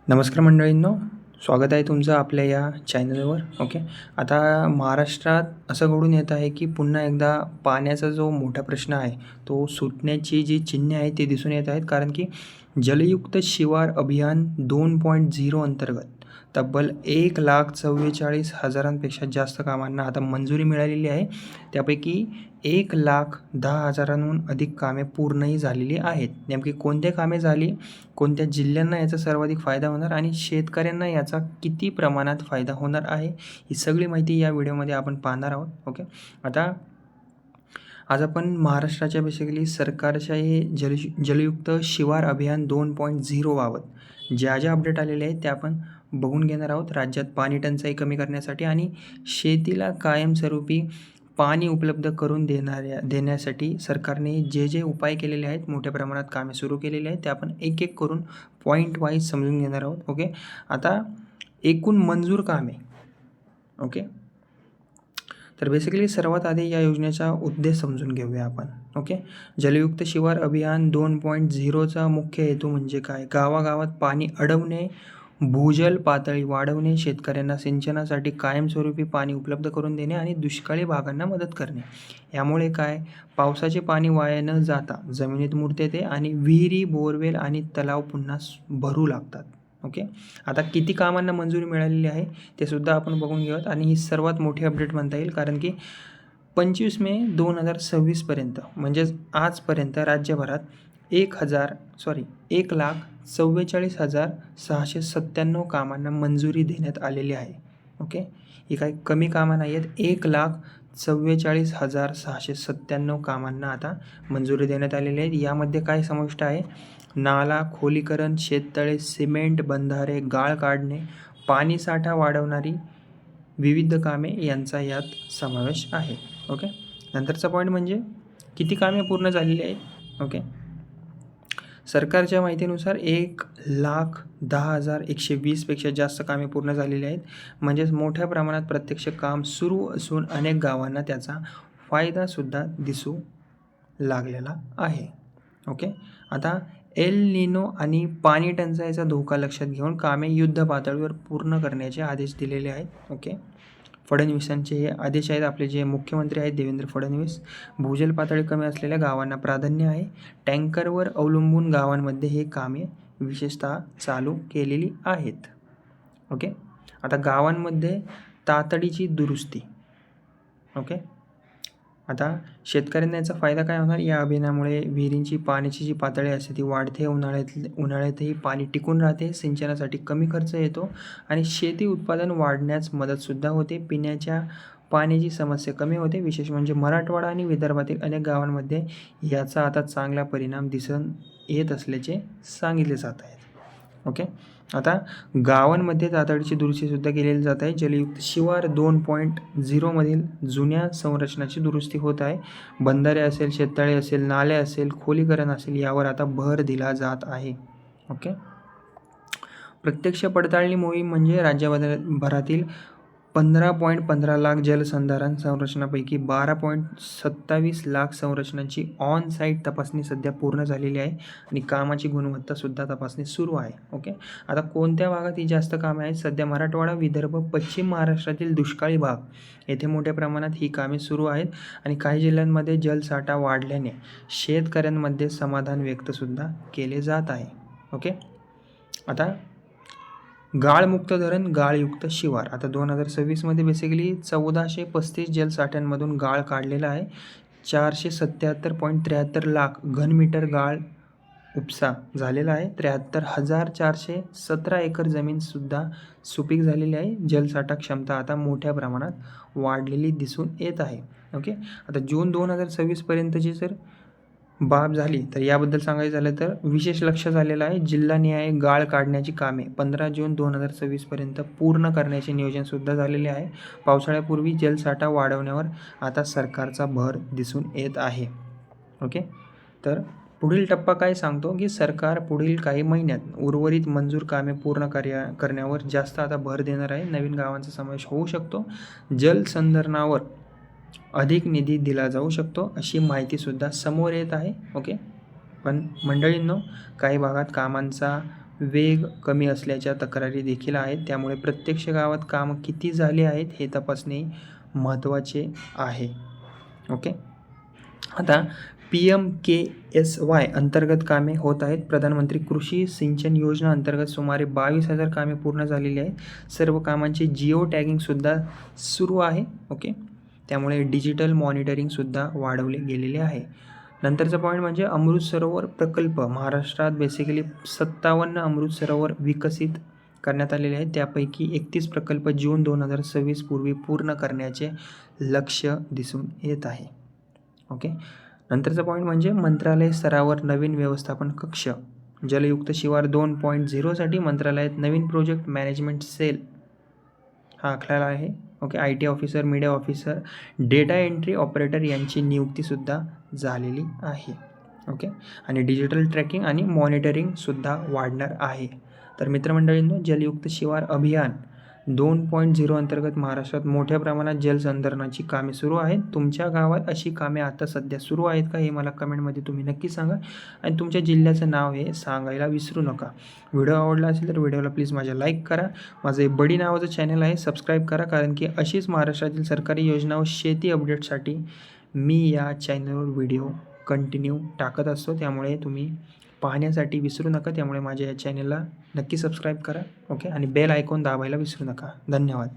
नमस्कार मंडळींनो, स्वागत आहे तुमचं आपल्या या चॅनलवर. ओके. आता महाराष्ट्रात असं घडून येत आहे की पुन्हा एकदा पाण्याचा जो मोठा प्रश्न आहे तो सुटण्याची जी चिन्हे आहेत ते दिसून येत आहेत. कारण की जलयुक्त शिवार अभियान 2.0 अंतर्गत तब्बल 1,44,000पेक्षा जास्त कामांना आता मंजुरी मिळालेली आहे. त्यापैकी 1,10,000हून अधिक कामे पूर्णही झालेली आहेत. नेमकी कोणती कामे झाली, कोणत्या जिल्ह्यांना याचा सर्वाधिक फायदा होणार आणि शेतकऱ्यांना याचा किती प्रमाणात फायदा होणार आहे, ही सगळी माहिती या व्हिडिओमध्ये आपण पाहणार आहोत. ओके. आता आज आपण महाराष्ट्राच्या बेसिकली सरकारच्या हे जलयुक्त शिवार अभियान 2.0 बाबत ज्या अपडेट आलेले आहेत त्या आपण बघून घेणार आहोत. राज्यात पाणी टंचाई कमी करण्यासाठी आणि शेतीला कायमस्वरूपी पाणी उपलब्ध करून देण्यासाठी सरकारने जे उपाय केलेले आहेत, मोठ्या प्रमाणात कामे सुरू केलेली आहेत, ते आपण एक एक करून पॉईंट वाईज समजून घेणार आहोत. ओके. आता एकूण मंजूर कामे. ओके. तर बेसिकली सर्वात आधी या योजनेचा उद्देश समजून घेऊया आपण. ओके. जलयुक्त शिवार अभियान 2.0चा मुख्य हेतू म्हणजे काय? गावागावात पाणी अडवणे, भूजल पातळी वाढवणे, शेतकऱ्यांना सिंचनासाठी कायमस्वरूपी पाणी उपलब्ध करून देणे आणि दुष्काळी भागांना मदत करणे. यामुळे काय, पावसाचे पाणी वाया न जाता जमिनीत मुरते ते आणि विहिरी, बोरवेल आणि तलाव पुन्हा भरू लागतात. ओके. आता किती कामांना मंजुरी मिळालेली आहे ते सुद्धा आपण बघून घेऊयात आणि ही सर्वात मोठी अपडेट म्हणता येईल. कारण की 25 मे 2026पर्यंत म्हणजेच आजपर्यंत राज्यभरात 1,44,697 कामांना मंजुरी देण्यात आलेली आहे. ओके. ही काही कमी कामं नाही आहेत. 1,44,697 कामांना आता मंजुरी देण्यात आलेली आहे. यामध्ये काय समाविष्ट आहे? नाला खोलीकरण, शेततळे, सिमेंट, बंधारे, गाळ काढणे, पाणीसाठा वाढवणारी विविध कामे यांचा यात समावेश आहे. ओके. नंतरचा पॉईंट म्हणजे किती कामे पूर्ण झालेली आहेत. ओके. सरकारच्या माहितीनुसार 1,10,120पेक्षा जास्त कामे पूर्ण झालेली आहेत. म्हणजेच मोठ्या प्रमाणात प्रत्यक्ष काम सुरू असून अनेक गावांना त्याचा फायदासुद्धा दिसू लागलेला आहे. ओके. आता एल निनो आणि पाणी टंचाईचा धोका लक्षात घेऊन कामे युद्ध पातळीवर पूर्ण करण्याचे आदेश दिलेले आहेत. ओके. फडणवीसांचे हे आदेश आहेत. आपले जे मुख्यमंत्री आहेत देवेंद्र फडणवीस. भूजल पातळी कमी असलेल्या गावांना प्राधान्य आहे. टँकरवर अवलंबून गावांमध्ये हे कामे विशेषतः चालू केलेली आहेत. ओके. आता गावांमध्ये तातडीची दुरुस्ती. ओके. आता शेतकऱ्यांना याचा फायदा काय होणार? या अभियानामुळे विहिरींची पाण्याची जी पातळी असते ती वाढते. उन्हाळ्यातही पाणी टिकून राहते. सिंचनासाठी कमी खर्च येतो आणि शेती उत्पादन वाढण्यास मदतसुद्धा होते. पिण्याच्या पाण्याची समस्या कमी होते. विशेष म्हणजे मराठवाडा आणि विदर्भातील अनेक गावांमध्ये याचा आता चांगला परिणाम दिसून येत असल्याचे सांगितले जात आहेत. ओके. आता गावांमध्ये तातडीची दुरुस्तीसुद्धा केलेली जात आहे. जलयुक्त शिवार 2.0मधील जुन्या संरचनाची दुरुस्ती होत आहे. बंधारे असेल, शेततळे असेल, नाले असेल, खोलीकरण असेल, यावर आता भर दिला जात आहे. ओके. प्रत्यक्ष पडताळणी मोहीम म्हणजे राज्यभरातील 15.15 लाख जलसंधारण संरचनापैकी 12.27 लाख संरचनांची ऑन साईट तपासणी सध्या पूर्ण झालेली आहे आणि कामाची गुणवत्तासुद्धा तपासणी सुरू आहे. ओके. आता कोणत्या भागात ही जास्त कामे आहेत? सध्या मराठवाडा, विदर्भ, पश्चिम महाराष्ट्रातील दुष्काळी भाग येथे मोठ्या प्रमाणात ही कामे सुरू आहेत आणि काही जिल्ह्यांमध्ये जलसाठा वाढल्याने शेतकऱ्यांमध्ये समाधान व्यक्तसुद्धा केले जात आहे. ओके. आता गाळमुक्त धरण, गाळयुक्त शिवार. आता 2026मध्ये बेसिकली 1435 जलसाठ्यांमधून गाळ काढलेला आहे. 477.73 लाख घनमीटर गाळ उपसा झालेला आहे. 73,417 एकर जमीनसुद्धा सुपीक झालेली आहे. जलसाठा क्षमता आता मोठ्या प्रमाणात वाढलेली दिसून येत आहे. ओके. आता जून 2026पर्यंतची जर बाब झाली तर याबद्दल सांगायचं झालं तर विशेष लक्ष झालेलं आहे. जिल्हानिहाय गाळ काढण्याची कामे 15 जून 2026पर्यंत पूर्ण करण्याचे नियोजनसुद्धा झालेले आहे. पावसाळ्यापूर्वी जलसाठा वाढवण्यावर आता सरकारचा भर दिसून येत आहे. ओके. तर पुढील टप्पा काय सांगतो की सरकार पुढील काही महिन्यात उर्वरित मंजूर कामे पूर्ण करण्यावर जास्त आता भर देणार आहे. नवीन गावांचा समावेश होऊ शकतो. जलसंधारणावर अधिक निधी दिला जाऊ शकतो अशी माहितीसुद्धा समोर येत आहे. ओके. पण मंडळींनो, काही भागात कामांचा वेग कमी असल्याच्या तक्रारी देखील आहेत. त्यामुळे प्रत्यक्ष गावात कामं किती झाली आहेत हे तपासणे महत्त्वाचे आहे. ओके. आता PMKSY अंतर्गत कामे होत आहेत. प्रधानमंत्री कृषी सिंचन योजना अंतर्गत सुमारे 22,000 कामे पूर्ण झालेली आहेत. सर्व कामांचे जिओ टॅगिंगसुद्धा सुरू आहे. ओके. त्यामुळे डिजिटल मॉनिटरिंगसुद्धा वाढवले गेलेले आहे. नंतरचा पॉईंट म्हणजे अमृत सरोवर प्रकल्प. महाराष्ट्रात बेसिकली 57 अमृत सरोवर विकसित करण्यात आलेले आहेत. त्यापैकी 31 प्रकल्प जून 2026 पूर्वी पूर्ण करण्याचे लक्ष्य दिसून येत आहे. ओके. नंतरचा पॉईंट म्हणजे मंत्रालय स्तरावर नवीन व्यवस्थापन कक्ष. जलयुक्त शिवार 2.0 साठी मंत्रालयात नवीन प्रोजेक्ट मॅनेजमेंट सेल हा आखलेला आहे. Okay. IT officer, media officer, data entry operator यांची नियुक्तीसुद्धा झालेली आहे. ओके. आणि डिजिटल ट्रॅकिंग आणि मॉनिटरिंगसुद्धा वाढणार आहे. तर मित्रमंडळींनो, जलयुक्त शिवार अभियान 2.0 अंतर्गत महाराष्ट्रात मोठ्या प्रमाणात जलसंधारणाची कामे सुरू आहेत. तुमच्या गावात अशी कामे आता सध्या सुरू आहेत का हे मला कमेंटमध्ये तुम्ही नक्की सांगा. आणि तुमच्या जिल्ह्याचं नाव हे सांगायला विसरू नका. व्हिडिओ आवडला असेल तर व्हिडिओला प्लीज माझ्या लाईक करा. माझं हे बडी नावाचं चॅनल आहे, सबस्क्राईब करा. कारण की अशीच महाराष्ट्रातील सरकारी योजना व शेती अपडेटसाठी मी या चॅनलवर व्हिडिओ कंटिन्यू टाकत असतो. त्यामुळे तुम्ही पाहण्यासाठी विसरू नका. त्यामुळे माझ्या या चॅनलला नक्की सबस्क्राईब करा. ओके. आणि बेल आयकॉन दाबायला विसरू नका. धन्यवाद.